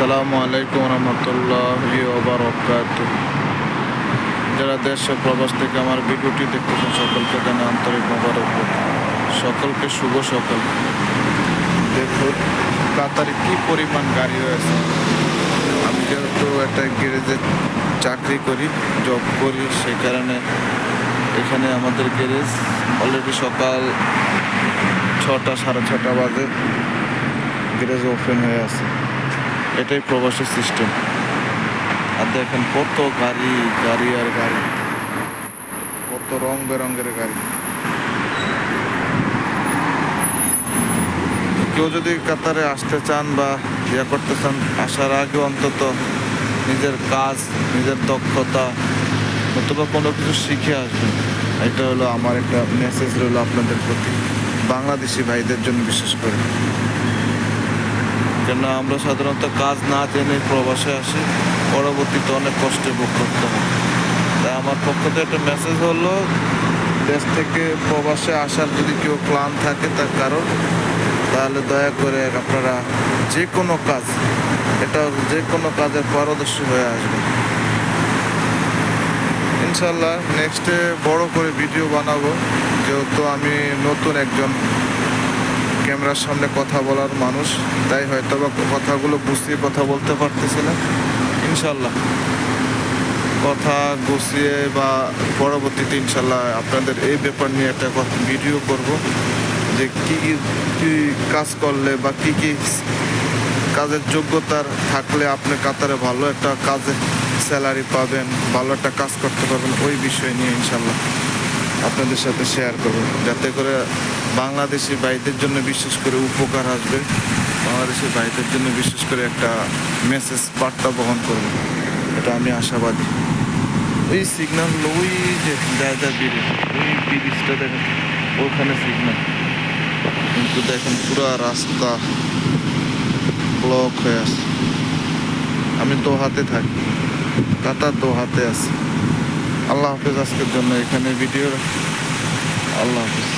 আসসালামু আলাইকুম রহমতুল্লাহি ওয়া বারাকাতুহু। যারা দেশ ও প্রবাস থেকে আমার ভিডিওটি দেখতেছেন সকলকে জানাই আন্তরিক মোবারকবাদ, সকলকে শুভ সকাল। দেখুন কাতারে কি পরিমাণ গাড়ি রয়েছে। আমি যেহেতু একটা গ্যারেজে চাকরি করি, জব করি, সেই কারণে এখানে আমাদের গ্যারেজ অলরেডি সকাল 6টা 6:30 বাজে গ্যারেজ ওপেন হয়ে আছে। এটাই প্রবাসী সিস্টেম। আর দেখেন কত গাড়ি গাড়ি আর গাড়ি, কত রং বেরঙের গাড়ি। কেউ যদি কাতারে আসতে চান বা করতে চান, আসার আগে অন্তত নিজের কাজ, নিজের দক্ষতা অথবা কোনো কিছু শিখে আসবেন। এটা হলো আমার একটা মেসেজ রইল আপনাদের প্রতি, বাংলাদেশি ভাইদের জন্য বিশেষ করে। কেন আমরা সাধারণত কাজ না জেনে প্রবাসে আসি, পরবর্তীতে অনেক কষ্টে ভোগ করতে হয়। তাই আমার পক্ষ থেকে একটা মেসেজ হলো, দেশ থেকে প্রবাসে আসার যদি কেউ প্ল্যান থাকে তার কারণ, তাহলে দয়া করে আপনারা যে কোনো কাজ, এটা যে কোনো কাজের পারদর্শী হয়ে আসবেন। ইনশাল্লাহ নেক্সটে বড় করে ভিডিও বানাবো, যেহেতু আমি নতুন একজন ক্যামেরার সামনে কথা বলার মানুষ, তাই হয়তো বা কথাগুলো গুছিয়ে কথা বলতে পারতেছি না। ইনশাল্লাহ কথা গুছিয়ে বা পরবর্তীতে ইনশাল্লাহ আপনাদের এই ব্যাপার নিয়ে একটা ভিডিও করব, যে কী কী কাজ করলে বা কী কী কাজের যোগ্যতার থাকলে আপনি কাতারে ভালো একটা কাজে স্যালারি পাবেন, ভালো একটা কাজ করতে পারবেন, ওই বিষয় নিয়ে ইনশাল্লাহ আপনাদের সাথে শেয়ার করব, যাতে করে বাংলাদেশি ভাইদের জন্য বিশেষ করে উপকার আসবে, বাংলাদেশি ভাইদের জন্য বিশেষ করে একটা মেসেজ বার্তা বহন করবে, এটা আমি আশাবাদী। ওই সিগন্যাল, ওই যে ব্রিজ, ওই ব্রিজটা দেখেন, ওখানে সিগন্যাল, কিন্তু দেখেন পুরো রাস্তা ব্লক হয়ে আছে। আমি দোহাতে থাকি, কাতার দোহাতে আছি। আল্লাহ হাফেজ। আজকের জন্য এখানে ভিডিও। আল্লাহ হাফেজ।